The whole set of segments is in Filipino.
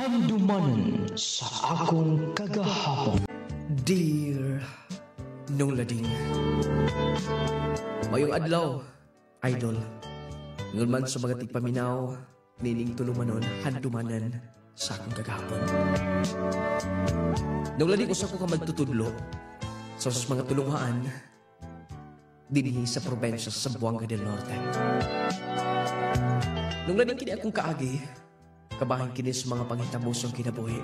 Handumanan sa akong kagahapon. Dear Nung Lading, mayong adlaw, idol. Ngayon man sa mga tigpaminaw, nining tulumanon, handumanan sa akong kagahapon. Nung Lading, usap ko ka magtutudlo sa mga tulungaan dinhi sa probensya sa Buanga del Norte. Nung Lading, kini akong kaagi, kabahin kini sa mga panghitabusong kinabuhi.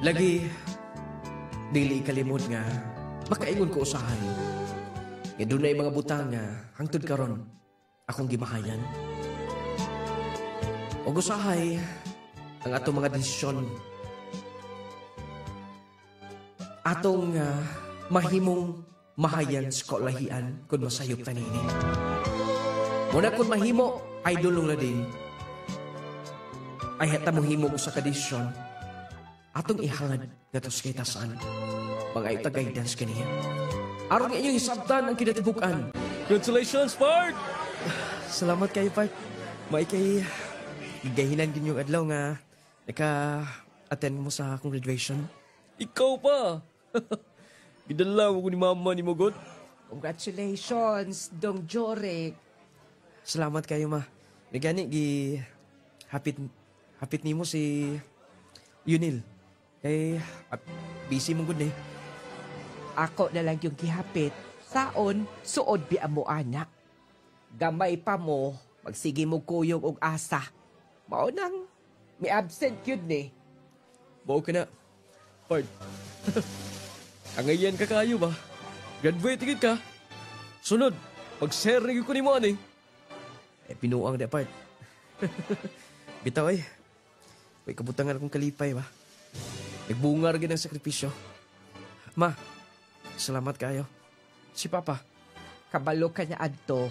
Lagi, dili kalimod nga, makaingon ko usahan. Nga doon na mga butang nga, hangtod karon akong gimahayan. O gusahay, ang atong mga desisyon, atong mahimong mahayan sa kaulahian kung masayop tanini. Muna kung mahimo, idol Nung Lading, ay hata mong himo ko sa kadesisyon, atong ihangad nga tos kay tasan, mga ita guidance kaniya. Aron nga inyong hisabtan ang kinatibukan. Congratulations, Part! Salamat kayo, Part. May kay gahinan din yung adlaw nga naka-attend mo sa akong graduation. Ikaw pa! Gidala mo ko ni mama ni Mogot. Congratulations, Dong Jorek. Salamat kayo, ma. Nagani, hapit nimo si Yunil. Kay, busy mong good eh. Ako na lang yung gihapit. Saon, suod bi amo anak. Gamay pa mo, magsige mo kuyog og asa. Mao nang, may absent yun eh. Bao ka na. Pard. Angayan ka kayo ba? Graduate gid ka. Sunod, pag-share ko ni mo ani. Pinuang na part. Bitaw ay. May kabutangan akong kalipay ba? Nagbungar gid ang sakripisyo. Ma, salamat kayo. Si Papa. Kabalo ka na adto.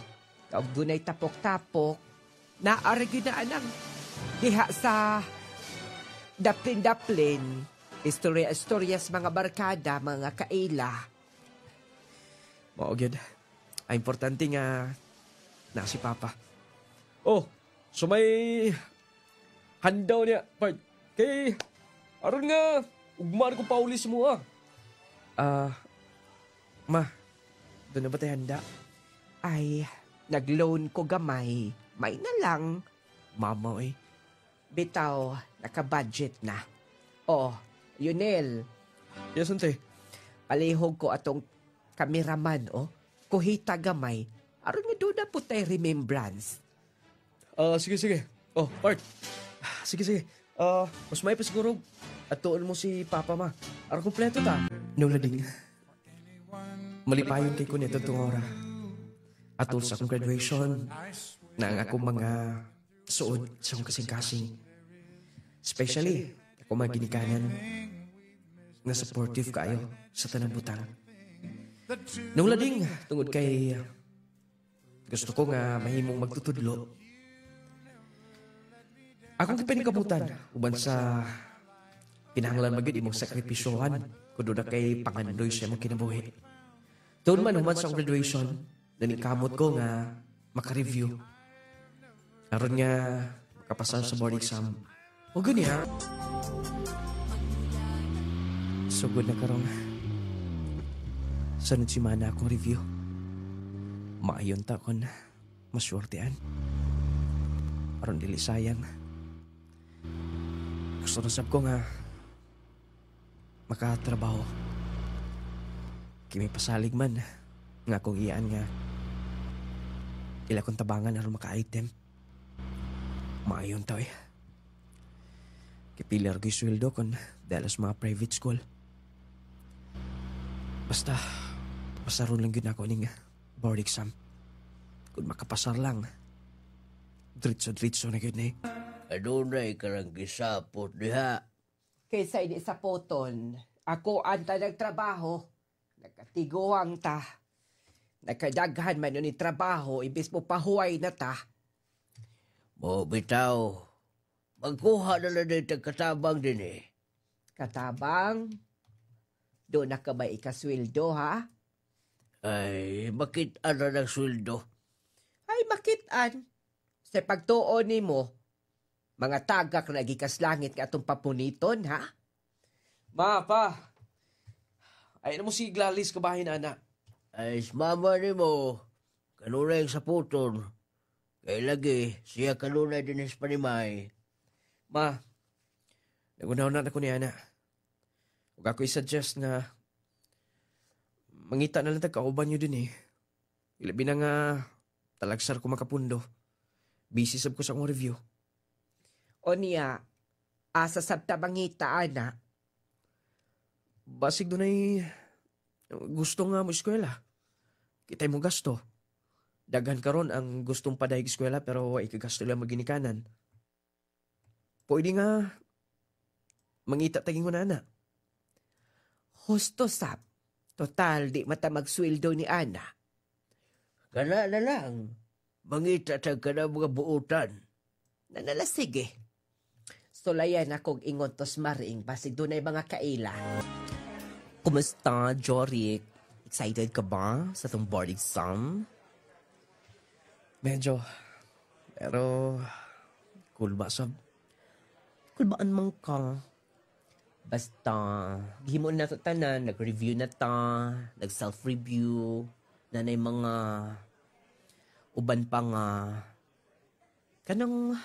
Kaog dunay tapok-tapok. Naaragi na anang. Diha sa daplin-daplin. Istorya-istoryas mga barkada, mga kaila. Mao gyud. Ay importante nga na si Papa. Oh, so may handaw niya, Part. Kay, aron nga, ugmar ko paulis mo Ma, doon na ba tayo handa? Ay, nag-loan ko gamay. May na lang. Mama eh. Bitaw, naka-budget na. Oh, Yunel. Yes, ante. Palihog ko atong kameraman, oh. Kuhita gamay. Aron nga doon na po tayo remembrance. Sige. Oh, Part. Sige. Mas may pa siguro. At tuon mo si Papa, ma. Aron kompleto ta. Nung Lading. Malipayon kay ko nito itong ora. Atol sa akong graduation. Na ang akong mga suod sa akong kasing-kasing. Especially, ako mga ginikanan na supportive kayo sa tanang butang. Nung Lading, tungod kay gusto ko nga mahimong magtutudlo. Akong kipanikabutan, uban sa kinahanglan magid imong sakripisyohan kundo na kay pangandoy sa imong kinabuhi. Doon man human sa graduation, nanikamot ko nga makareview. Aron nga makapasar sa board exam. O gani ha? Sugod na karong sunod si Mana akong review. Maayon ta kon maswertean. Aron dili sayang. Gusto na sab ko nga makatrabaho. Kimi pasalig man nga akong iyaan nga ila kong tabangan aron maka-item. Maayon ta eh. Kipilar ko yung sweldo kon dahil sa mga private school. Basta pasaron lang yun ako ning board exam. Kung makapasar lang, dritso na yun eh. Adunay karang gisapot diha. Kaysa ini sa poton, ako anta nagtrabaho. Nagkatiguang ta. Nagkadaghan man ni trabaho, ibis mo pahuway na ta. Mo bitaw. Magkuha na lang din katabang din eh. Katabang? Doon na ka ba ikasweldo, ha? Ay, makit-an na ng sweldo. Ay, makitaan. Sa pagtuon ni mo, Mga tagak na gikas langit nga atong papuniton, ha? Ma, pa. Ay na mo si Glalis kabahin, ana. Ay, mama ni mo. Kanunay sa puton. Kay lagi, siya kanunay din sa panimay. Ma, nagunaw na ako ni ana. Huwag ako i-suggest nga mangita na lang kauban nyo din eh. Ilabi na nga talagsar ko makapundo. Busy sab ko sa akong review. O niya, asa sabta mangita, ana. Basig doon ay gusto nga mo eskwela. Kitay mo gasto. Daghan karon ang gustong padayag eskwela pero ikagasto lang maginikanan. Pwede nga mangita taging na ana. Husto sab. Total, di mata magsweldo ni ana. Kana na lang. Mangita tag ka na mga buutan. Nanala, sige. Sulayan akong ingon tos maring basig doon ay mga kaila. Kumusta, Jorik? Excited ka ba sa itong board exam? Medyo. Pero cool ba sab? Kulbaan man ka. Basta, gihimon na to tanan, nag-review na ta, nag-self-review, nanay mga uban pa nga kanang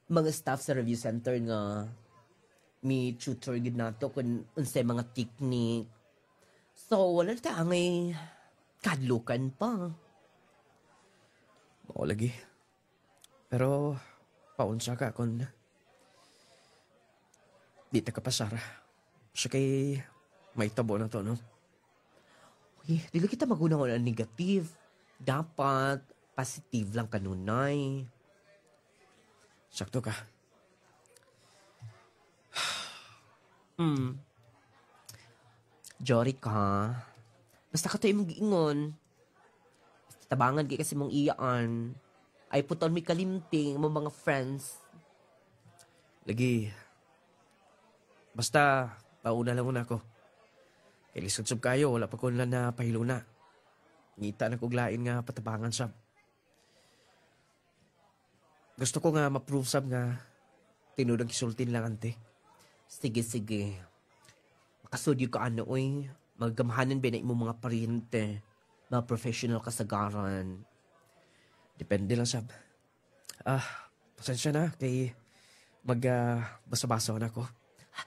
mga staff sa review center nga mi tutor gid nato kung unsay mga technique. So, wala ta angay kadlukan pa. Oo lagi. Pero paunsa ka kung di ta kapasara. Siya kay may tabo na to, no? Uy, dili kita magunang ang negative. Dapat positive lang kanunay. Sakto ka. Jory ka. Basta ka to imong giingon. Basta tabangan kay kasi mong iyaan. Ay puton mi kalimping mo mga friends. Lagi. Basta, pauna lang muna ako. Kay lisod sab kayo, wala pa ko na pahiluna. Ngita na kuglain nga patabangan sab. Gusto ko nga ma-prove sab nga tinudang kisultin lang ante. Sige, sige. Makasudyo ka ano, oy. Magamahanan ba na imong mga paryente. Mga professional kasagaran. Depende lang sab. Pasensya na kay basa-basa na ako.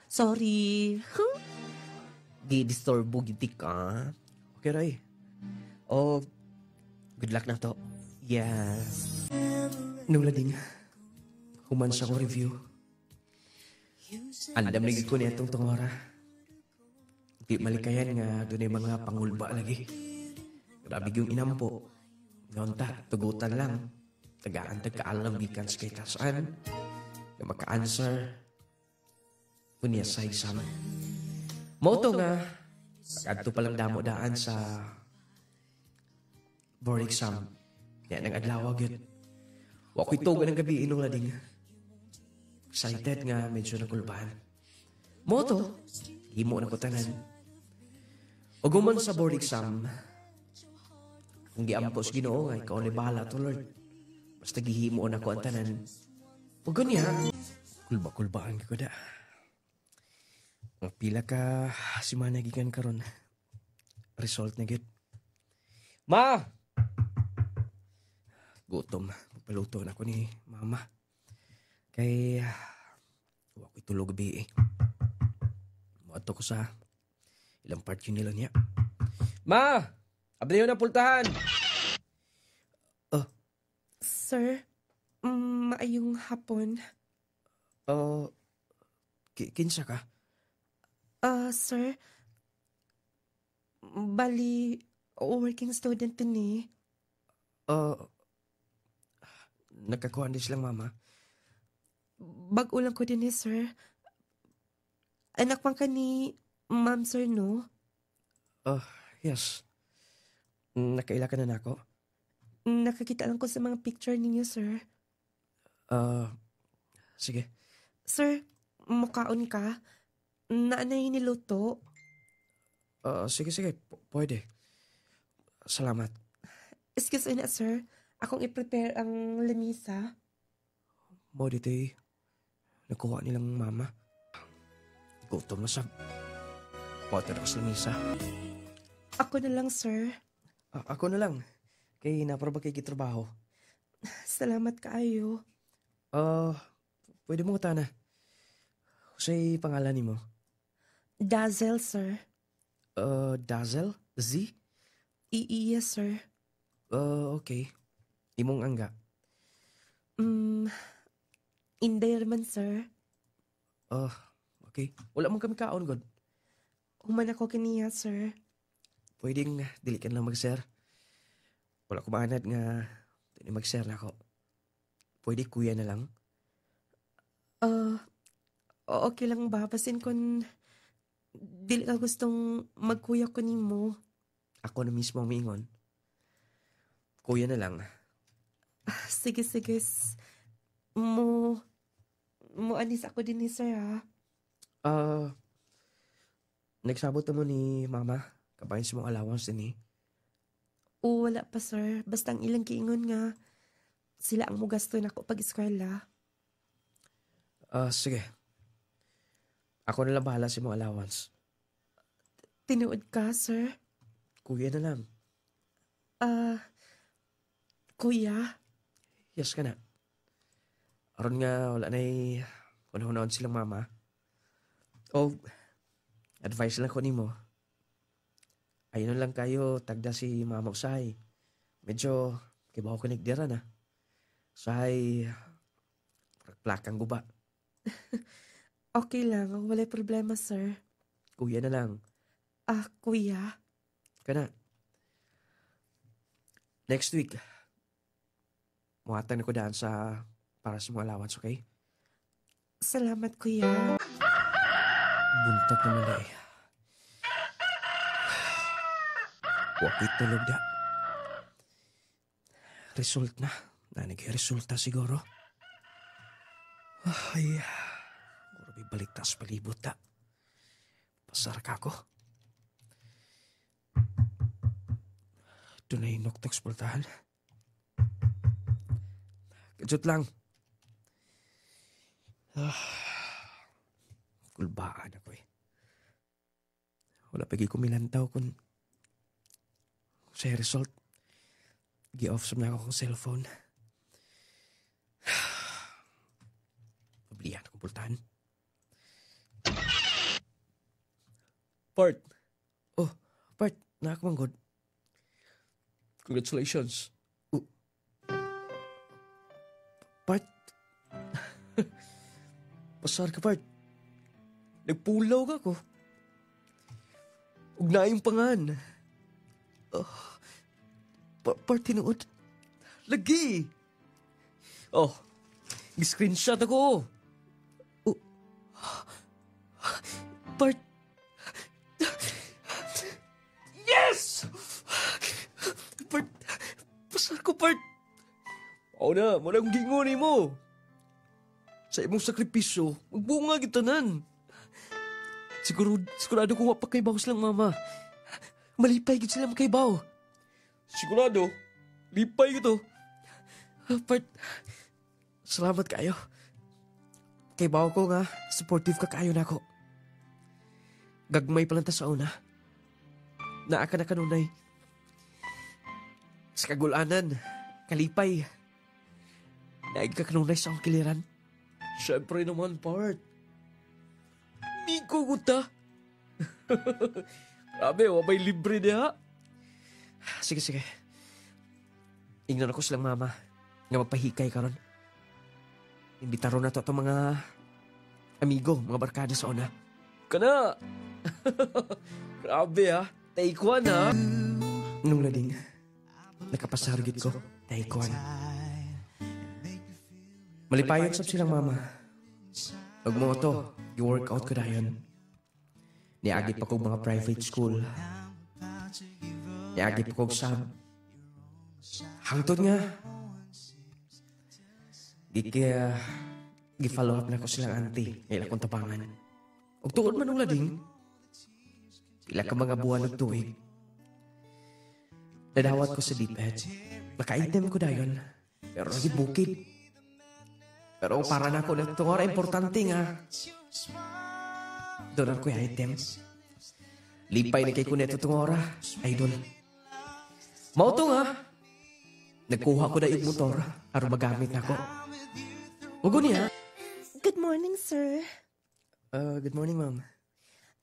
Sorry. Di-disturbo giti ka. Okay, Ray. Oh, good luck na to. Yes. Nung lading, human sa ko review. Andam lagi ko niya itong tungora. Di malikayan nga doon ay mga pangulba lagi. Grabe yung inampo. Ngayon ta, tugutan lang. Tagaan kaalam bikan sa kay tasaan. Na maka-answer. Kunya sa exam. Moto nga, pag-adto palang damo-daan sa board exam. Kaya nang adlaw agad. Wako'y tugan ng gabi inong lading. Excited nga, medyo nagulbahan. Moto, himo na ko tanan. O guman sa board exam, kung giampos Ginoo nga ikaw ni bahala to Lord. Basta gihimo na ko ang tanan. O ganya, kulba-kulbaan ko da. Ang pila ka si managikan karon. Result na git. Ma! Gutom. Magpaluto na ako ni mama. Kay ako'y tulog gabi eh. Muadto ko sa ilang part yun nila niya. Ma! Abdayo na pultahan! Sir, maayong hapon. Kinsa ka? Sir, bali, working student din eh. Nagkakuhan din silang mama. Bag-ulang ko din eh, sir. Anak pang ka ni ma'am, sir, no? Yes. Nakaila ka na ako? Nakakita lang ko sa mga picture ninyo, sir. Sige. Sir, mukaon ka? Naanay niluto? Sige. Pwede. Salamat. Excuse me na, sir. Akong i-prepare ang lamisa. Mo dito'y nakuha nilang mama. Gutom na sab. Water ako sa lamisa. Ako na lang, sir. Ako na lang. Kay napara ba kay kitrabaho? Salamat kaayo. Pwede mo na. Sa'y pangalan ni mo? Dazzle, sir. Dazzle? Z? Yes, sir. Okay. Imong angga. Inday man, sir. Okay. Wala mong kami kaon, God. Human ako kaniya, sir. Pwedeng dili ka lang mag-share. Wala ko maanad nga mag-share na ako. Pwede kuya na lang. Okay lang ba? Basin kon dili ka gustong magkuya ko nimo. Ako na mismo ang miingon. Kuya na lang. Sige. Mo anis ako din ni sir, ha? Nagsabot na mo ni mama. Kabayan sa mong allowance din eh. O, wala pa, sir. Basta ang ilang kiingon nga. Sila ang mugasto na ako pag-eskwela. Sige. Ako na lang bahala sa mong allowance. Tinuod ka, sir? Kuya na lang. Kuya? Yes ka na. Aron nga wala na'y unahunahon silang mama. Advice lang ko ni mo. Ayun lang kayo, tagda si mama usahay. Medyo, kibaw ko nagdira na. Usahay, plakang guba. Okay lang, walay problema, sir. Kuya na lang. Kuya? Kana. Next week, muhatag na ko daan para sa mga allowance, okay? Salamat, kuya. Buntag naman na eh. Wakit tulog da. Result na. Nagresulta siguro. Ay, grabe balik tas palibot da. Pasar ka ko. Doon na yung noktoks pultahan. Kajut lang. Kulbaan ako eh. Wala pagi ko milantaw kung sa result. Gi-off sa na ako kong cellphone. Pablihan akong pultahan. Part. Part. Nakakumanggod. Congratulations. Part. Pasar ka, Part. Nagpulaw ka ko. Ug na yung pangan. Part tinuod. Lagi. Screenshot ako. Part. Yes! Part. Pasar ko, Part. Mo na yung gingon mo. Sa imong sakripisyo, magbunga gitanan. Sigurado ko mapakaybaw silang mama. Malipay gid sila makaybaw. Sigurado? Lipay gito. Part, salamat kayo. Kaybaw ko nga, supportive ka kayo na ako. Gagmay palanta sa una. Naaka na kanunay. Sa kagulanan, kalipay. Naig ka kanunay sa akong kiliran. Siyempre naman, Part. Di ko guta. Grabe, wabay libre niya. Sige. Ingnan ako silang mama nga magpahikay karon. Imbitaro na to itong mga amigo, mga barkada sa una. Kana! Grabe ha. Taekwan ha. Nung lading, nakapasarugit ko. Taekwan. Malipayon sab silang mama. Pag mo to, i-workout ko dayon. Niagi pa kong mga private school. Niagi pa kong sab. Hangtod nga. Gi-follow up na ko silang auntie. Ngayon akong tapangan. Ug tuod man nung lading, pila ka mga buwan ug tuig. Nadawat ko sa DepEd. Maka-item ko dayon. Pero lagi bukid. Pero para na ako na itong oras, importante nga. Doon ko yung item. Lipay na kay ko neto itong oras, idol. Mauto nga. Nagkuha ko na yung motor para magamit na ko. Huwag niya. Good morning, sir. Good morning, ma'am.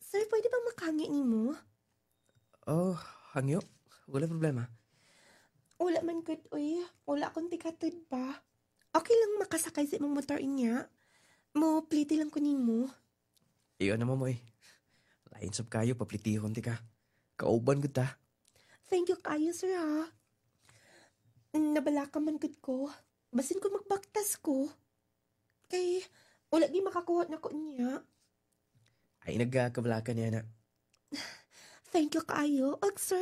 Sir, pwede bang makahangi ni mo? Oh, hangyo. Wala problema. Wala man good, uy. Wala akong tikatid pa. Okay lang makasakay sa imong motor inya. Mo, pliti lang ko nimo. Iyon naman mo eh. Lain sab kayo, paplitihon ti ka. Kauban ko ta. Thank you kayo, sir, ha. Nabala ka man good ko. Basin ko magbaktas ko. Kay, wala di makakuha na ko niya. Ay, nagkabala ka niya na. Thank you kayo. Og, sir,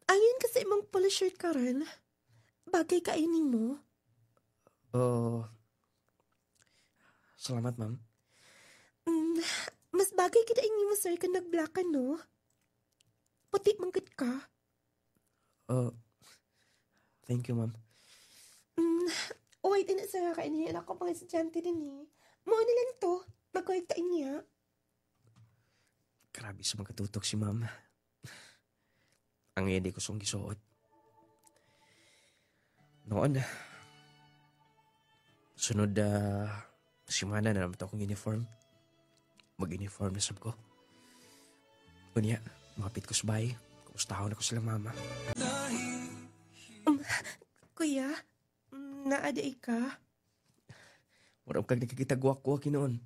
ayon kasi imong polo shirt ka rin. Bagay kainin mo. Oh, salamat, ma'am. Mas bagay kita mo, sir, kung nag-black ka, no? Puti manggit ka. Oh, thank you, ma'am. Wait, sir, kainin ako pang estudyante din eh. Mao na lang to. Mag-wait ka niya. Grabe sa magkatutok si ma'am. Ang hindi ko song gisuot. Noon, sunod simana na naman ito akong uniform. Mag-uniform na sab ko. Kunya, mapit ko sa bahay. Kumustahon ako sila mama. Kuya, naaday ka? Marang kag nakikita guwak-guwak noon.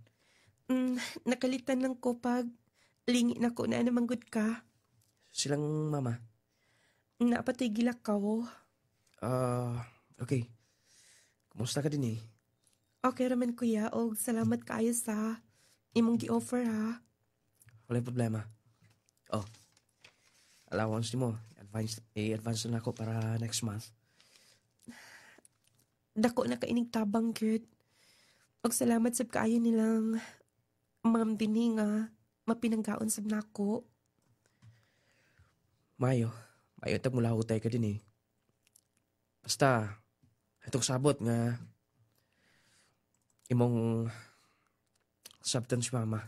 Nakalitan lang ko pag lingit na ko na namanggod ka. Silang mama. Napatigil ako. Okay. Kumusta ka din eh? Okay raman kuya, og salamat kayo sa imong gi-offer ha. Walang problema. Oh, allowance mo. I-advance na ako para next month. Dako na kainig tabang, Gert. Og salamat sab kaayo nilang ma'am dini nga mapinanggaon sab nako. Mayo tag mula hutay ka din eh. Basta, itong sabot nga imong substance mama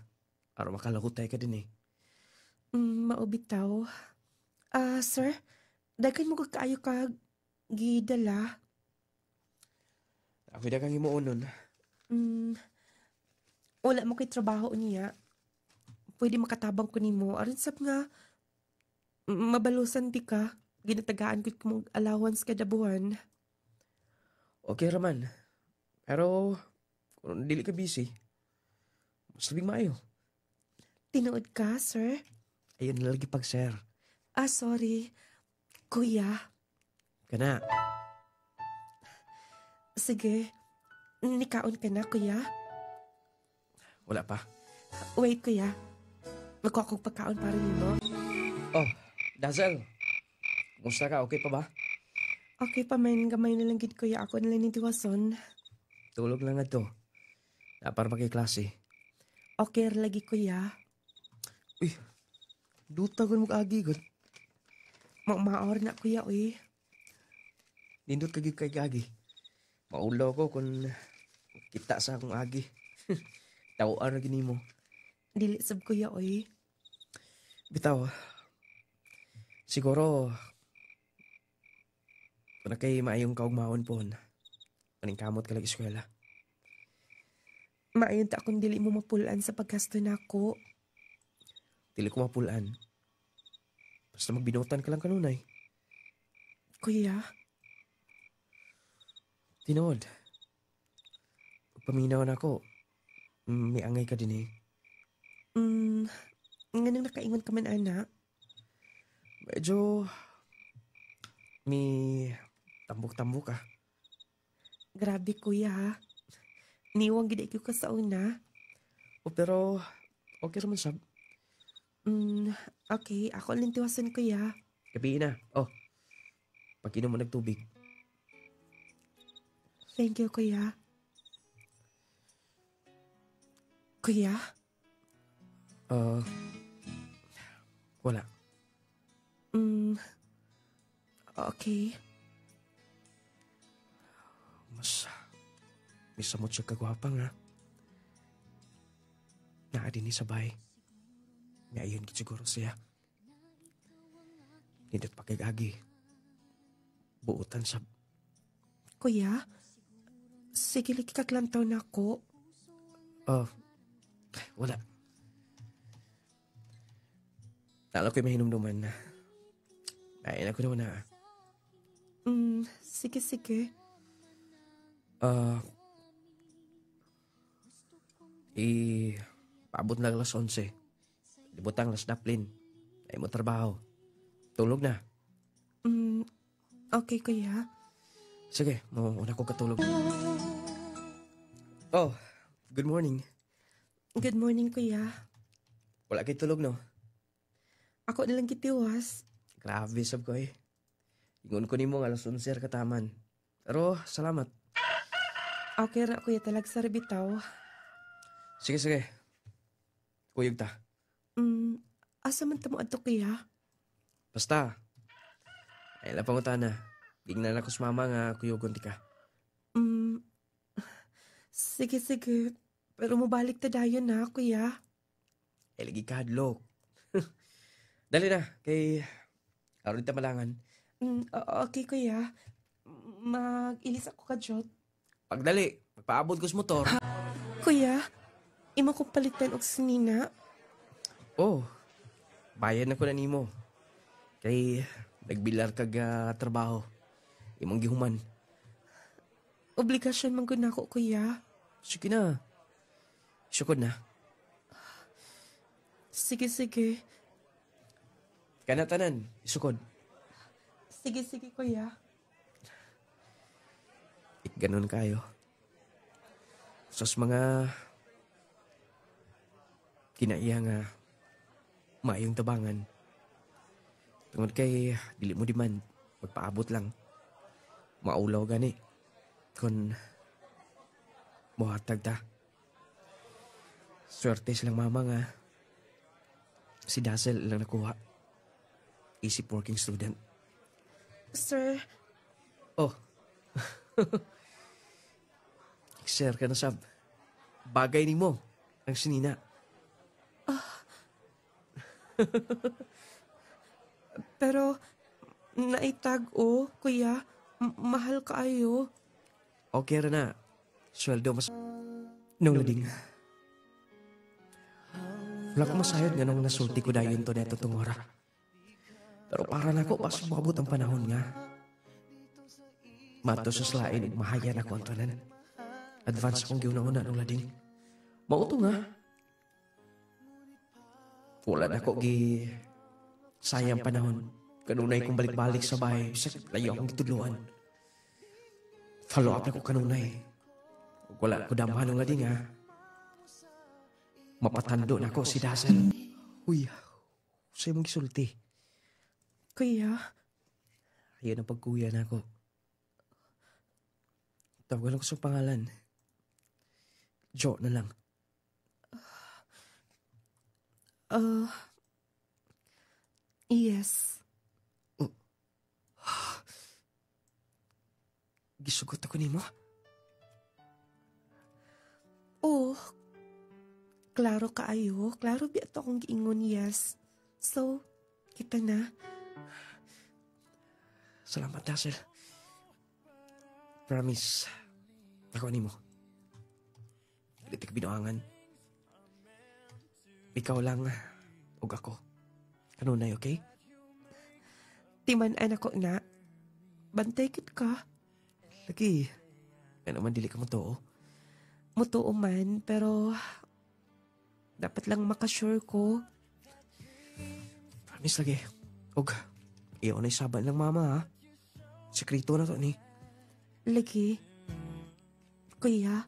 para makalahutay ka din eh. Maubitaw. Sir, daghan mo kaayo kag gidala. Ako dagang imuunon. Wala mo kay trabaho niya. Pwede makatabang ko nimo. Aron sab nga mabalusan ti ka. Ginatagaan ko mong allowance kada buwan. Okay raman. Pero, kung dili ka busy, mas labing maayo. Tinuod ka, sir? Ayun nalagi pag-share. Sorry. Kuya. Kana. Sige. Nikaon ka na, kuya? Wala pa. Wait, kuya. Magkuha kong pagkaon para nimo. Oh, Dazzle. Kumusta ka? Okay pa ba? Okay pa man, gamay na lang gid kuya. Ako na lang nitiwason. Tulog lang na to. Para magkiklase. Okay lagi kuya. Uy, duta ko mag-agi ko. Maor na kuya, uy. Nindot kagig kay agi. Maulaw ko kung kita sa akong agi. Tawaan na gini mo. Dili sab kuya, uy. Bitaw. Siguro, para kay maayong kaugmaon po, paningkamot ka lang eskwela. Maayon ta akong dili mo mapulaan sa paggasto na ako. Dili ko mapulaan. Basta magbinutan ka lang kanunay. Kuya, Tinood. Paminaw na ako. May angay ka din eh. nga nang nakaingon ka man, anak. Medyo may tambok-tambok ka. Grabe, kuya, ha? Niwang gid ko ka sa una. Pero okay naman sab. Okay, ako lang tiwasan, kuya. Gabi na. Oh, pag-inom mo nagtubig. Thank you, kuya. Kuya? Wala. Okay. misamot siya kagwapa nga. Naa din ni sabay. Ngayon siguro siya. Nindot pa kay Agi. Buutan sa... Kuya, sige lagi kaglantaw na ako. Wala. Tala ko'y mahinumduman na. Nain ako naman na. Sige. Paabot na alas 11. Libutang las daplin. Ay mo trabaho. Tulog na. Okay, kuya. Sige, mauna ko katulog. Good morning. Good morning, kuya. Wala kay tulog, no? Ako na lang kitiwas. Grabe, sab ko eh. Ingon ko ni mo alas 11 kataman. Pero, salamat. Okay ra, kuya, talag sa bitaw. Sige. Kuyog ta. Asa man tamo adto, kuya? Basta. Ay, lapangutan na. Gingnan ako sa mama nga kuyugon ti ka. Sige. Pero mabalik ta dayon na, kuya. Ay, lagi ka hadlok. Dali na, kay... Aron ta malangan. Okay, kuya. Mag-ilis ako ka, Jot. Pagdali, magpaabot ko sa motor. Kuya, imo ko palitan og sinina. Bayan ako na nimo. Kay nagbilar kag trabaho. Imong gihuman. Obligasyon man gud nako, kuya. Sige na. Sukod na. Sige. Kanatanan, isukod. Sige, kuya. Ganon kayo. Sos mga kinaiya nga maayong tabangan. Tungod kay dili mo diman, magpaabot lang. Maulaw gani. Kung muhatag ta. Swerte silang mama nga. Si Dazzle lang nakuha. Isip working student. Sir, Sir ka na sab. Bagay ni mo ang sinina. pero naitag kuya. Mahal kaayo. Okay ra na. Sweldo mas... Nung lading. Wala ko masayod nga nung nasulti ko dayon to neto tungora. Pero para na ko pas mabot ang panahon nga. Mato sa slain ug mahayan ako ang tanan. Advance akong giuna-una nung lading. Mauto nga. Wala na ko gi... sayang panahon. Kanunay kong balik-balik sa bahay. Bisag layo akong gitudluan. Follow up na ko kanunay. Wala ko damahan ng lading ha. Mapatando na ko si Dazzle. Uy, sa'yo mong gisulti. Kuya, Ayun ang pagkuya na ako. Tawagan ko sa pangalan. Joe na lang. yes. Gisugot ako ni mo. Klaro kaayo. Klaro biya to akong giingon yes. So, kita na. Salamat, Dazzle. Promise. Ako ni mo. Litik binuangan. Ikaw lang ug ako. Kanunay, okay? Timan anak ko na. Bantay kit ka. Lagi. Kaya naman dili ka mo to. Mutuo man, pero dapat lang makasure ko. Promise lagi. Og, iyon ay saban ng mama ha. Sekreto na to ni. Lagi. Kuya,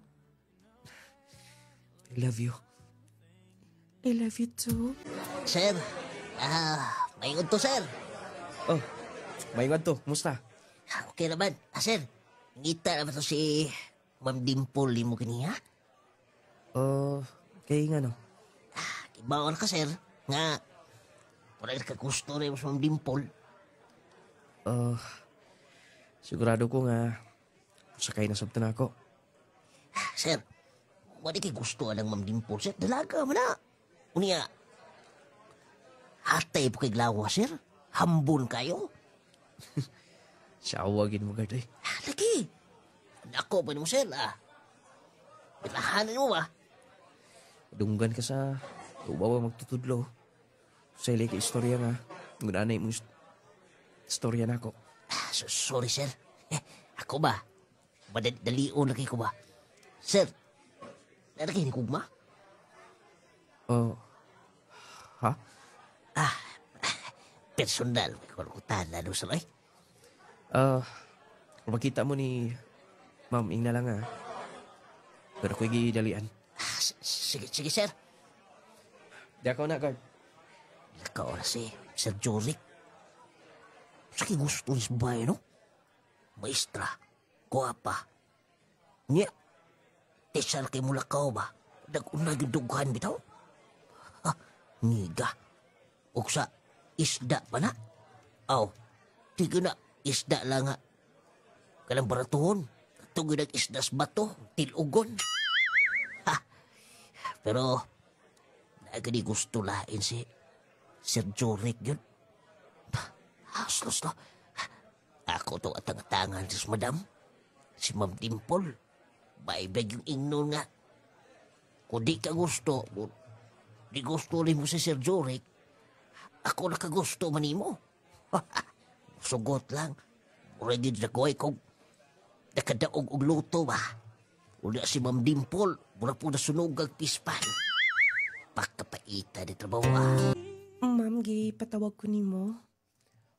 I love you. I love you too. Sir, mayroon to, sir. Oh, mayungad to. Kumusta? Okay naman. Sir, ngita naman to si Ma'am Dimple mo kaniya. Kaya nga no. Ibaon ka, sir, nga wala ka gusto rin sa Ma'am Dimple. Sigurado ko nga sakay na sabta na ako. Sir, wala kay gusto ng Ma'am Dimple, sir. Dalaga man na. Unya, hatay po kay glawa, sir. Hambon kayo. Siyawagin mo, Gard, eh. Lagi. Ako pa mo, sir, Pilahanan mo ba? Dunggan ka sa ubawa magtutudlo. Sa ilay ka istorya nga. Ngunanay mo istorya na ako. Sorry, sir. Ako ba? Madalion lagi ko ba? Sir, nalagay ni Kugma? Oh. Ha? Personal. Kurutan na doon sa loy. Kung makita mo ni Ma'am Ing na lang, pero ko'y gidalian. Sige, sir. Di ako na, Gard. Ikaw na si Sir Jorik. Saki gusto ni sabay, no? Maestra, guwapa. Nya, tesal kay mula ka ba? Nag-unag yung duguhan bitaw? Ha, niga. O sa isda pa na? Aw, tiga na, isda lang nga. Kalang baratuhon, tugod ang isda sa bato, tilugon. Ha, pero, nagani gusto lain si Sir Jorik yun. Haslos na. Ako to at ang tangan si Madam. Si Ma'am Dimple. Baibag yung ingnon nga. Kung di ka gusto, di gusto rin mo si Sir Jorik, ako nakagusto manimo. Sugot lang. Muragid na ko ay kung nakadaog og luto ba. Una si Ma'am Dimple, mura po nasunog ang pispan. Pagkapaita ni trabaho Ma'am, patawag ko nimo.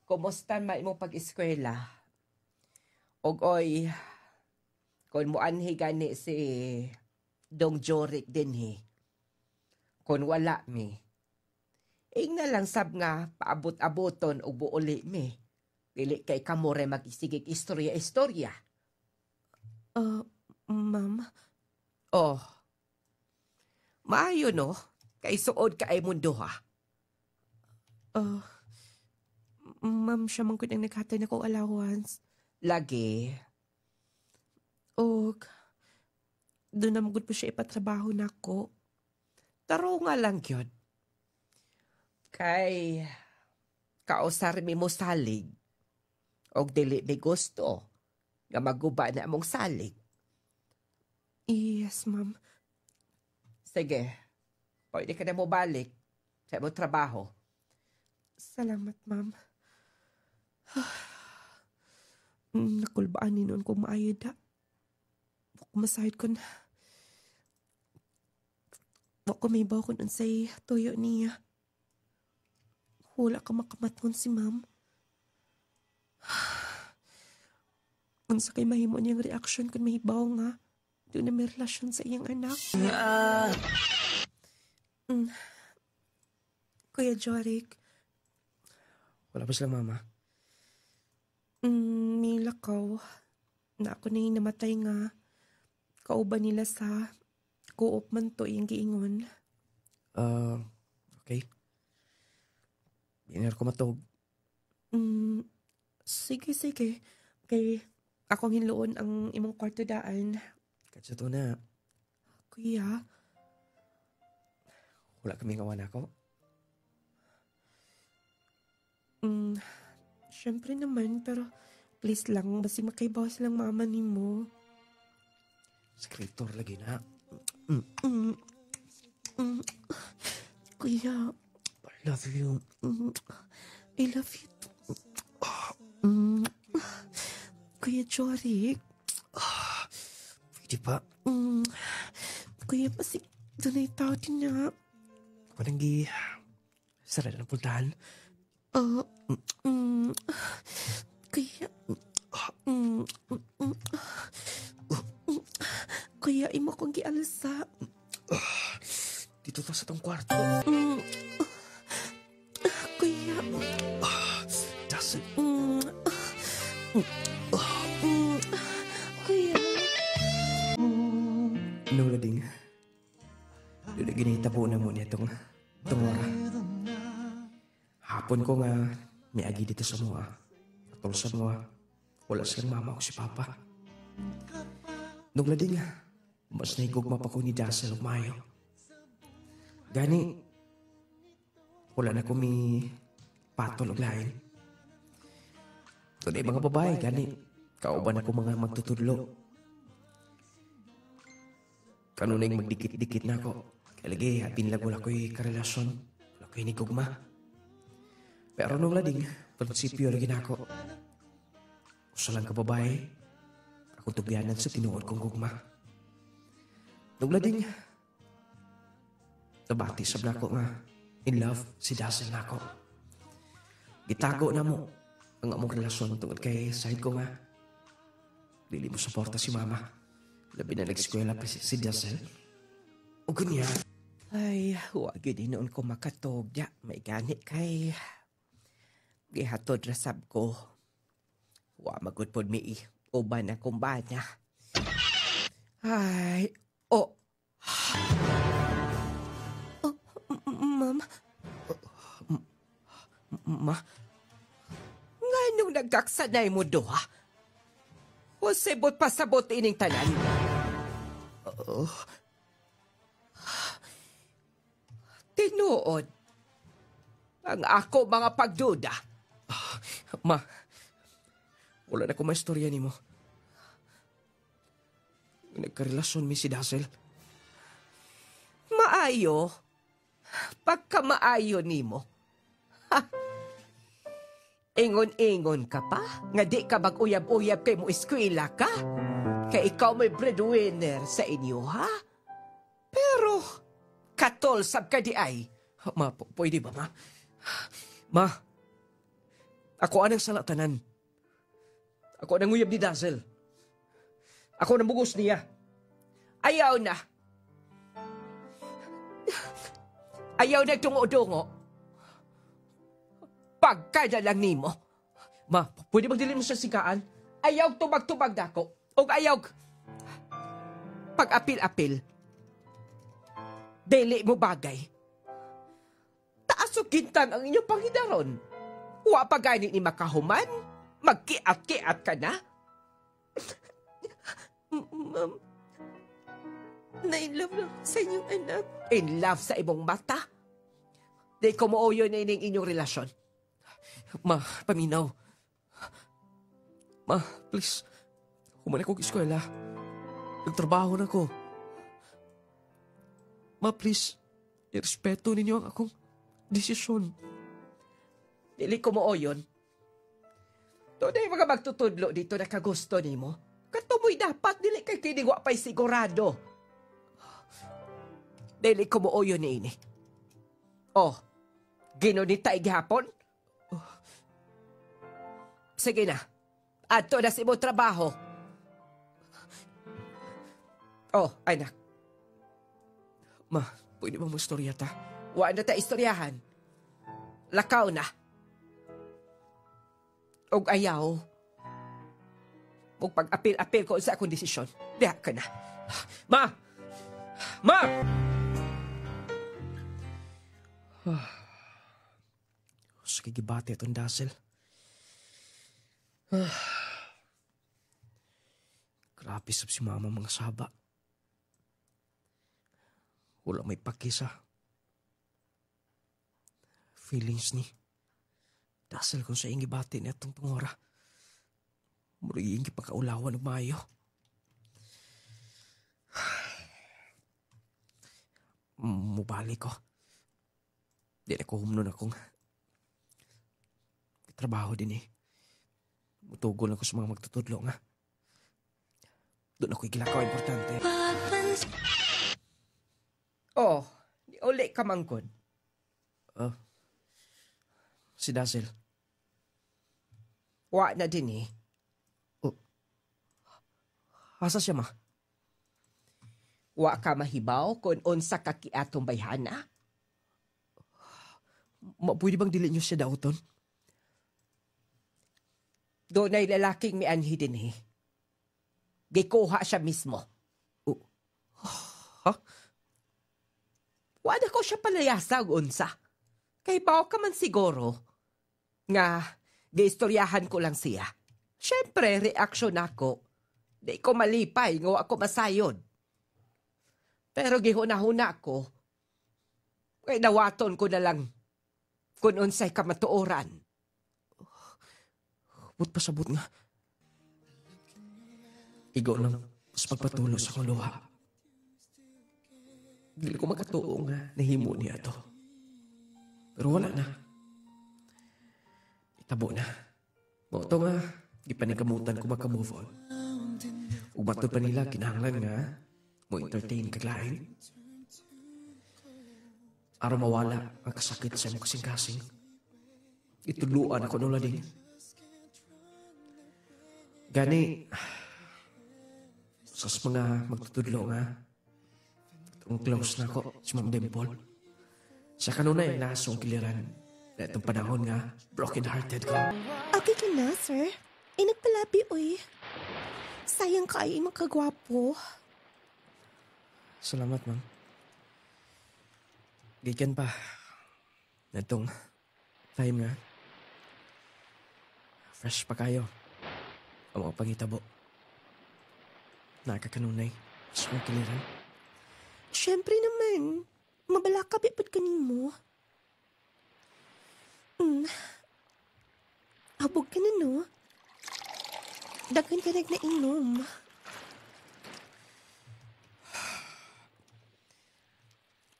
Kumusta man mo pag-eskwela? Og oy, kung mo anhi gani si Dong Jorik din he. Kung wala mi. Ing na lang sab nga paabot-aboton og buuli mi. Dili kay kamore mag-isigig istorya-istorya. Ma'am? Oh. Maayo no? Kay suod ka ay mundo ha. Ma'am, siya man ko nang naghatay na ko allowance. Lagi. Og, doon na magod po siya ipatrabaho na ko. Taro nga lang yun. Kay, kausar mi mo salig. Og dili mi gusto. Nga maguba na among salig. Yes, ma'am. Sige. Pwede ka na mo balik sa imong trabaho. Salamat, ma'am. Nakulbaan ni noon kung maayod na. Wako masahid ko na. Wako may bawa ko nun say tuyo niya. Wala ka makamaton si ma'am. Unsa kay mahimo niyang reaksyon kung mahibaw nga. Doon na may relasyon sa iyang anak. Kuya Jorik. Wala pa sila, Mama. May lakaw na ako na yung namatay nga. Kauban nila sa co-op man to yung giingon. Okay. Binar ko matog. Sige. Kay akong hinloon ang imong kwarto daan. Katsa to na. Kuya, Wala kaming awan ako. syempre naman, pero please lang, basi makaibaw silang mama ni mo. Skriptor lagi na. Kuya, I love you. I love you too. Kuya Jorik. Pwede pa. Kuya, basi doon ay tao din na. Mananggi. Sarap na puntahan. Kuya, imo kong gialsa. Dito to sa tong kwarto. Kuya. Dasit. Kuya. Nulading. Doon ginitabo na mo niya itong ora. Hapon ko nga may agi dito sa mga. Katulsan mo, wala silang mama ko si Papa. Nulading, mas nahigugma pa ko ni Dazzle ug maayo. Gani, wala na ko mi patol og lain. Tunay mga babae, gani, kauban ako mga magtutudlo. Kanunay magdikit-dikit na ako. Kaya lagi, hapin lang wala ko'y karelasyon. Wala ko'y nigugma. Pero nung lading, prinsipyo lagi na ako. Usa lang ka babae, ako tugyanan sa tinuod kong gugma. Nung lading, nabati sab na ako nga, in love si Dazzle na ako. Gitago na mo ang among relasyon tungod kay side ko nga. Dili mo suporta si mama. Labi na nag-eskwela pa si Dazzle. O ganyan. Ay, huwag yun noon ko makatogya. May ganit kay... Gihatod rasab ko. Huwag magudpod mi uban akong bana. Ay, oh. Ma'am, Ma? Nga nung nagkaksanay mo do, ha? O sebot pasabot ining tanan? Tinuod. Ang ako mga pagduda. Ma, wala na ko maistorya ni mo. Nagkarelasyon mi si Dazzle. Maayo. Pagka maayo nimo. Ha? Ingon-ingon ka pa? Nga di ka mag-uyab-uyab kay mo eskwela ka? Kay ikaw may breadwinner sa inyo, ha? Pero, katol sab ka di ay. Ma, pwede ba, ma? Ma, ako anang salatanan. Ako anang uyab ni Dazzle. Ako nang bugos niya. Ayaw na. Ayaw na tungo-dungo. Pagkada lang nimo. Ma, pwede bang dilin mo sa sikaan? Ayaw tubag-tubag dako. O ayaw pag-apil-apil. Dili mo bagay. Taas o gintang ang inyong panghidaron. Wa pa gani ni makahuman. Magkiat-kiat ka na. ma'am, na-in-love lang sa inyong anak. In love sa imong mata. Di ko mooyo na ining inyong relasyon. Ma, paminaw. Ma, please. Human ako eskwela. Nagtrabaho na ko. Ma, please. Irespeto ninyo ang akong desisyon. Dili ko mooyon. Tunay mga magtutudlo dito na kagusto nimo. Katumoy dapat dili kay kinigwa pa'y sigurado. Dili ko mooyon ni ini. Oh, ginunita igihapon? Sige na. Adto na si mo trabaho. Oh, anak. Ma, pwede bang mag-istorya ta? Wa na ta istoryahan. Lakaw na. Og ayaw. Og pag-apil-apil ko sa akong desisyon. Diha ka na. Ma! Ma! Sige, gibate itong Dazzle. Grabe sab si mama mga saba. Wala may pakisa. Feelings ni Dazzle kung sa ingi bati na itong pangora. Muli ingi pagkaulawan ng mayo. Mubali ko. Di na ko humnon akong trabaho din eh. Mutugol ako sa mga magtutudlo nga. Doon ako'y gilakaw importante. Oh, di uli ka mangkod. Si Dazzle. Wa na din eh. Asa siya, ma? Wa ka mahibaw kung unsa ka kiatong bayhana? Pwede bang dili niyo siya dauton? Doon ay lalaking may anhi din eh. Gikuha siya mismo. Ha? Wala ko siya palayasa og unsa. Kay bao ka man siguro. Nga, giistoryahan ko lang siya. Siyempre, reaksyon ako. Di ko malipay nga ako masayod. Pero gihuna-huna ko. Kay dawaton ko na lang kung unsay kamatuoran. But pasabot nga. Igo lang, mas pagpatulo sa akong luha. Dili ko makatuo nga nahimo niya to. Pero wala na. Itabo na. Mao to nga, gipanikamutan ko maka-move on. Ug matod pa nila kinahanglan nga mo entertain kaglain. Aron mawala ang kasakit sa imong kasing-kasing. Ituluan ako nula din. Gani, sa mga magtutudlo nga, itong close na ako si Ma'am Dimple. Sa kanunay nasong kiliran na itong panahon nga broken-hearted ko. Okay ka na, sir? Nagpalabi, oy. Sayang ka ay imong kagwapo. Salamat, Ma'am. Gikan pa. Na itong time nga. Fresh pa kayo. Ang mga pangitabo. Nakakanunay. Sa kong kiliran. Siyempre naman. Mabalaka bipod ka nimo. Habog ka na, no? Daghan ka nainom.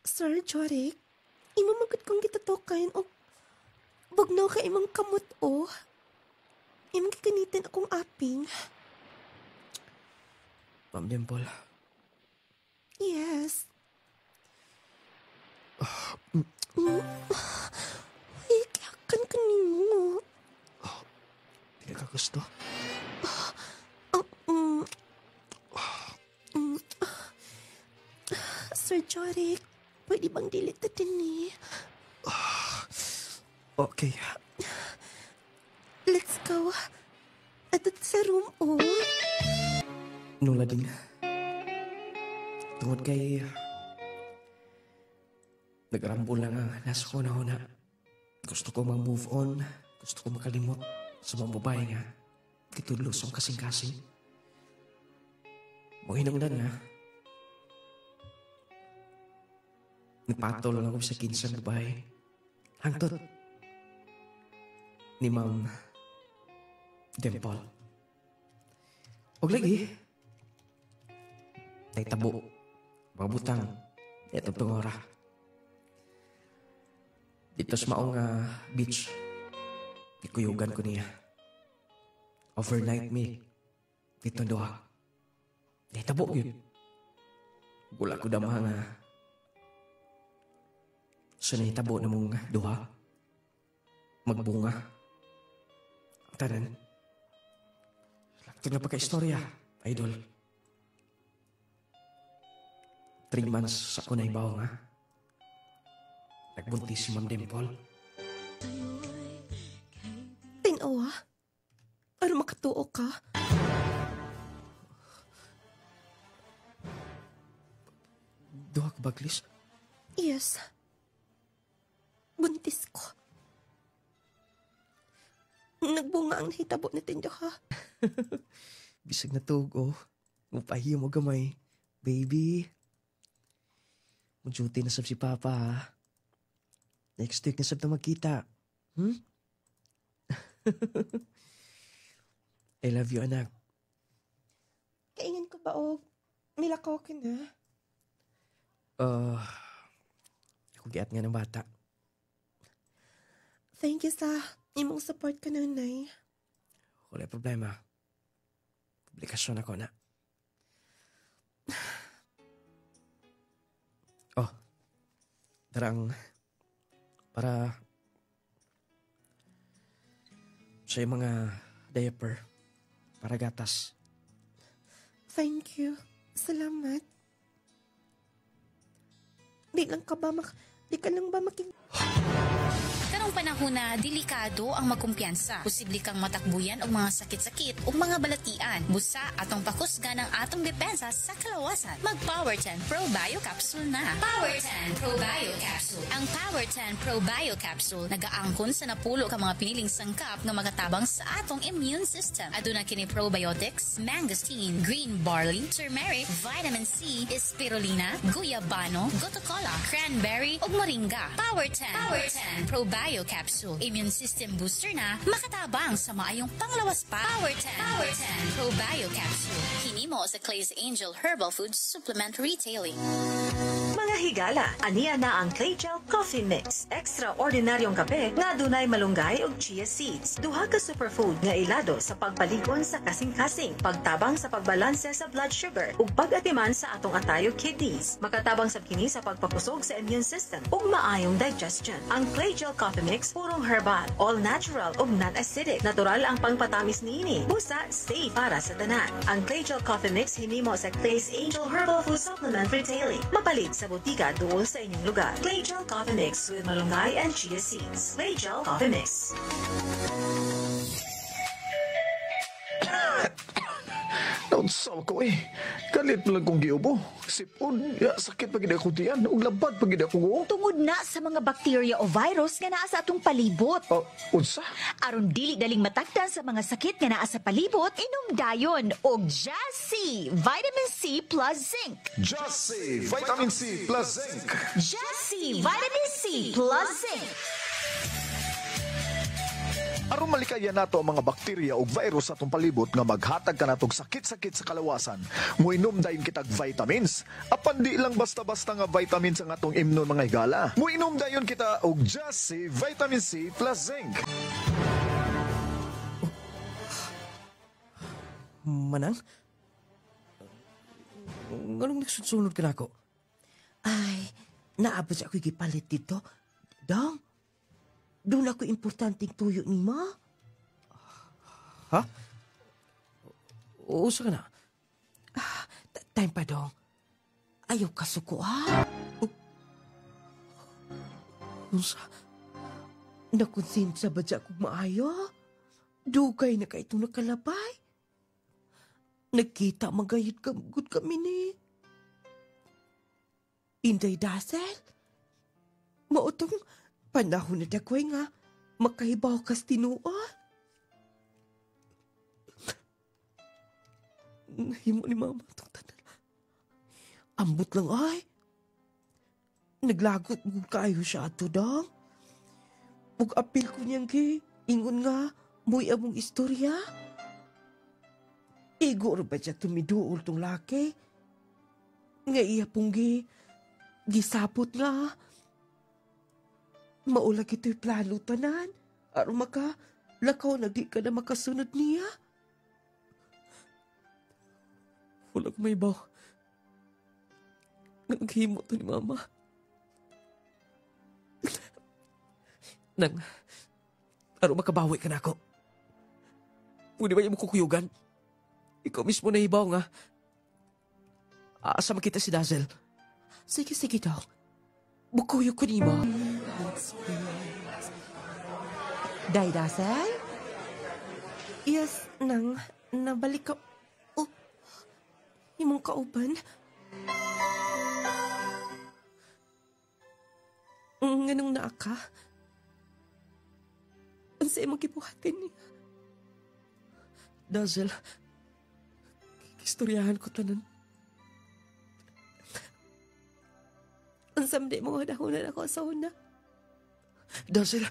Sir Jorik, imo magod kong gitatokan o bugnaw ka imong kamot o. Imong gikanitan akong aping. Ma'am Dimple. Yes. Ay, kiyakan ka nimo. Di ka gusto? Sir Jorik, pwede bang dilit din ni? Okay. Let's go. At sa room, oh. Nula din. Tungod kay... Nagrambol lang ang nasa ko na huna. Gusto ko mag-move on. Gusto ko makalimot sa mga babae nga. Kitudlo sa kasing-kasing. Mahinangdan nga. Nagpatol lang ako sa kinsang babae. Hangtot. Ni Ma'am Dimple. Og lagi. Naitabo. Mga butang. Itong tungora. Dito sa maong beach. Ikuyugan ko niya. Overnight me. Dito doha. Naitabo yun. Gula ko damang sa naitabo na mong duha. Magbunga. Ang tanan. Lakto na pagka-istorya, idol. 3 months sa kunay bawo nga. Nagbuntis si Ma'am Dimple. Tinawa. Para makatuo ka. Duha ka baglis? Yes. Buntis ko. Nagbunga ang nahitabo natin ha. Bisag na tugo. Mapahiyo mo gamay. Baby. Mag-duty na sab si Papa ha. Next week na sab na magkita. I love you, anak. Kaingan ko ba o milakaw ka na? Ako giat nga ng bata. Thank you sa imong support ka nanay. Wala problema. Publikasyon ako na. Oh. Darang para sa mga diaper para gatas. Thank you. Salamat. Di ka lang ba making... Karong Karong panahon na delikado ang magkumpiyansa. Posible kang matakbuyan og mga sakit-sakit o mga balatian. Busa atong pakusgan ang atong depensa sa kalawasan. Mag Power 10 Pro Bio Capsule na. Power 10 Pro Bio Capsule. Ang Power 10 Pro Bio Capsule nagaangkon sa napulo ka mga piniling sangkap nga magatabang sa atong immune system. Aduna kini probiotics, mangosteen, green barley, turmeric, vitamin C, spirulina, guyabano, gotokola, cranberry ug moringa. Power 10 Pro Bio Capsule. Immune system booster na makatabang sa maayong panglawas pa. Power 10 Pro Bio Capsule. Hinimo sa Clay's Angel Herbal Foods Supplement Retailing. Mga higala, aniya na ang Clay Gel Coffee Mix. Extraordinaryong kape nga dunay malunggay ug chia seeds. Duha ka superfood nga ilado sa pagpaligon sa kasing-kasing, pagtabang sa pagbalanse sa blood sugar ug pag-atiman sa atong atayo kidneys. Makatabang sab kini sa pagpakusog sa immune system ug maayong digestion. Ang Clay Gel Coffee Mix purong herbal, all natural ug non-acidic. Natural ang pangpatamis niini. Busa safe para sa tanan. Ang Clay Gel Coffee Mix hinimo sa Clay's Angel Herbal Food Supplement Retailing. Mapalit sa butika duol sa inyong lugar. Clay Gel Coffee Mix with malunggay and chia seeds. Clay Gel Coffee Mix. Naunsaw ko eh. Galit mo lang kong giubo. Sipon, ya, sakit pagid ako tiyan. Ug labad pagid ako go. Tungod na sa mga bacteria o virus nga naa sa atong palibot. Unsa? Aron dili daling matakdan sa mga sakit nga naa sa palibot, inom dayon og Jassy Vitamin C plus Zinc. Jassy Vitamin C plus Zinc. Jassy Vitamin C plus Zinc. Aron malikayan nato ang mga bakterya o virus sa atong palibot nga maghatag ka natog sakit-sakit sa kalawasan, muinom dayon kitag vitamins. Apan di lang basta-basta nga vitamins ang atong imnon mga higala. Muinom dayon kita og Jassy Vitamin C plus Zinc. Manang? Anong nagsunod ka na ako? Ay, naabot sa ako'y gipalit dito. Dong, doon ako importanteng tuyo ni ma. Ha? Usa ka na? Time pa, Dong. Ayaw ka suko, ha? Unsa? Nakonsinsa ba dyan kung maayo? Dugay na ka itong nakalabay. Nagkita magayod good kami ni. Inday Dasel? Mautong panahon na dagway nga, makahibaw kas tinuon. Nahimo ni mama itong tanan. Ambot lang ay. Naglagot mo kayo siya ato, Dong. Ug apil ko niyang ingon nga, muy among istorya. Igor ba siya tumiduol tong laki? Nga iya pong gisapot nga. Maulag ito'y plano tanan. Aron lakaw na di ka na makasunod niya. Wala ko may baw. Naghimo to ni mama. Nang, aron makabawi ka na ako. Pwede ba yung kukuyugan? Ikaw mismo na ibaw nga. Asa makita si Dazzle? Sige, Dong. Bukuyog ko ni mo. Day, Dazzle? Yes, nabalik ka. Oh, imong kauban. Nganong naa ka? Ang sa imong gibuhatin niya. Dazzle, istoryahan ko tanan. Ang samdi mo dahunan ako sa una. Dazzle,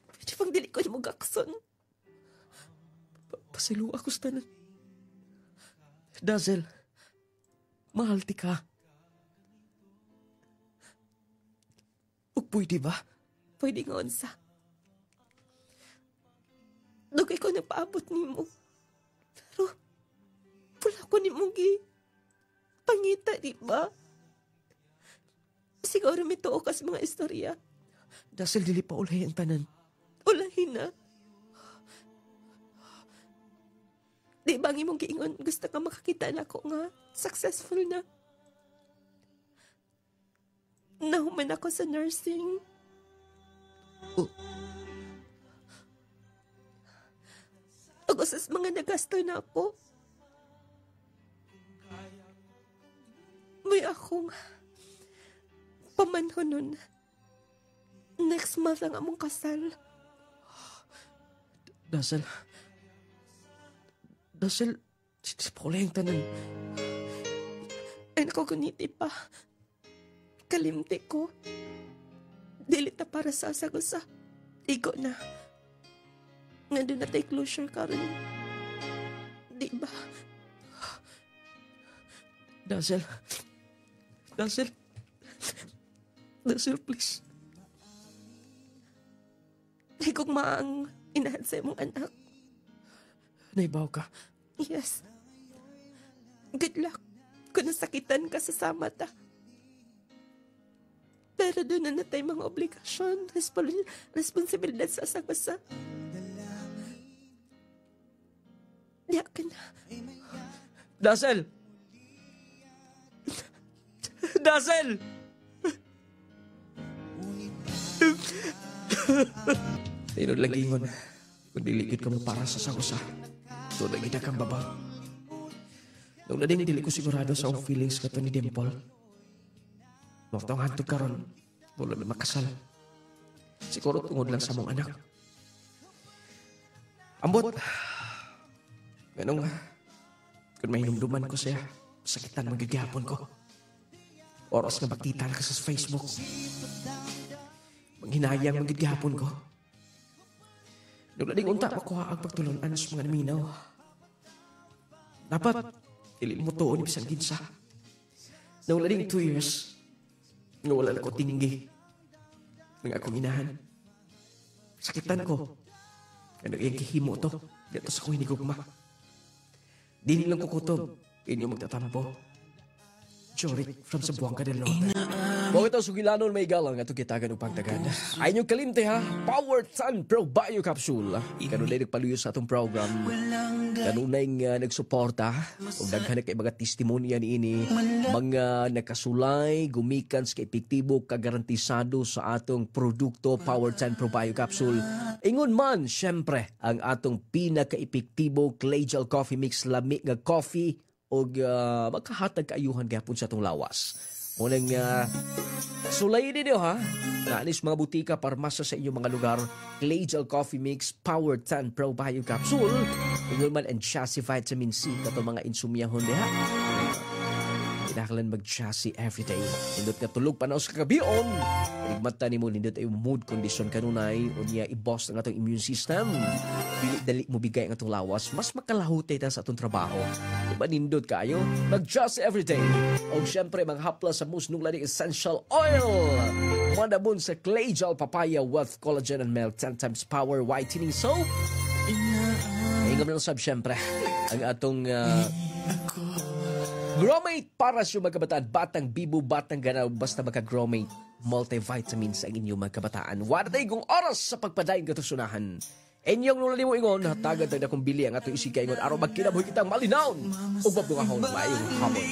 Pwede pang dili ko mo gakson. pasilu ako sa tanan. Dazzle, mahal ti ka. Ug pwede ba? Pwede nga unsa. Dugay ko napaabot ni mo. Pero, wala ko ni mong pangita, di ba? Siguro may tuo kas mga istorya. Dazzle, dili pa ulay ang tanan. Ulahin na. Di ba ang imong giingon, gusto ka makakita na ako nga successful na. nahuman ako sa nursing. Ug usas mga nagastoy na ako. May akong pamanhon nun. Next month ang among kasal. Dazzle, sipulay ang tanan. Ay nako guniti pa. Kalimti ko. Dili ta para sa asagusa. Igo na. Nga doon na tayo closure karon. Di ba? Dazzle, please. Higog maang inahan sa imong anak. Naibaw ka. Yes. Good luck. Kung nasakitan ka sa samata. Pero doon na tayo mga obligasyon, responsibilidad sa asagusa. Diya ka na. Dazzle! Tinod lagingon. Kung dilikid ka mo para sa sagusa. Doon lagi na kang babaw. Nung nading dili ko sigurado sa akong feelings ka to ni Dimple. Nung taong hantog karon, wala na makasal. Siguro tungod lang sa mong anak. Ambot. Ganong, kung may hinumduman ko siya, sakitan magigihapon ko. Oras nga magkita ka sa Facebook. Manghinayang magigihapon ko. Nung nading unta makuha ang pagtulunan sa mga naminaw. Dapat, ilin mo tuon bisang ginsa. Nung nading 2 years, nung wala na ko tinggi. Nang akong inahan. Sakitan ko. Ano yung kihimo to? Dito sa kuhin ni Gugma. Di nilang kukutob. Inyo magtatampo. Jorik from sa Buwanga del Norte. Bakit ang sugilanon may galang at kitagan upang tagad. Ay nyo kalimte ha. Power Tan Pro Bio Capsule. Kanunay nagpaluyo sa atong program. Kanunay nagsuporta. Kung naghanap kay mga testimonya ni ini. Mga nakasulay, gumikan sa epektibo, kagarantisado sa atong produkto Power Tan Pro Bio Capsule. Ingon man, syempre, ang atong pinaka-epektibo Clay-Gel Coffee Mix lami nga coffee o magkahatag kaayuhan gapon sa atong lawas. Munang sulay din ha. Naanis mga butika, parmasa sa inyong mga lugar. Clay-Gel Coffee Mix, Power Tan Pro Bio Capsule. Ingon man and chassis vitamin C kato mga insumyahon diha. Kinahanglan mag-chassis everyday. Nindot nga tulog panaw sa kagabion. Igmata ni mo, nindot ay mood condition kanunay o niya i-boss ang atong immune system. Dili mo bigay ang atong lawas, mas makalahutay ta sa atong trabaho. Diba nindot kayo? Mag-chassis everyday. O syempre, manghapla sa musnong lading essential oil. Manabon sa Clay-Gel Papaya Wealth Collagen and Milk 10 times Power Whitening Soap. Ingam lang sab syempre ang atong Gromate para sa magkabataan, batang bibo, batang ganaw, basta magka-Gromate multivitamins ang inyong magkabataan. Wala tayo kung oras sa pagpadayon katusunahan. Inyong nulali mo ingon, hatagan tayo na kung bili ang atong isikay ingon, araw magkinabuhi kitang malinaw o babungahon, mayong hamon.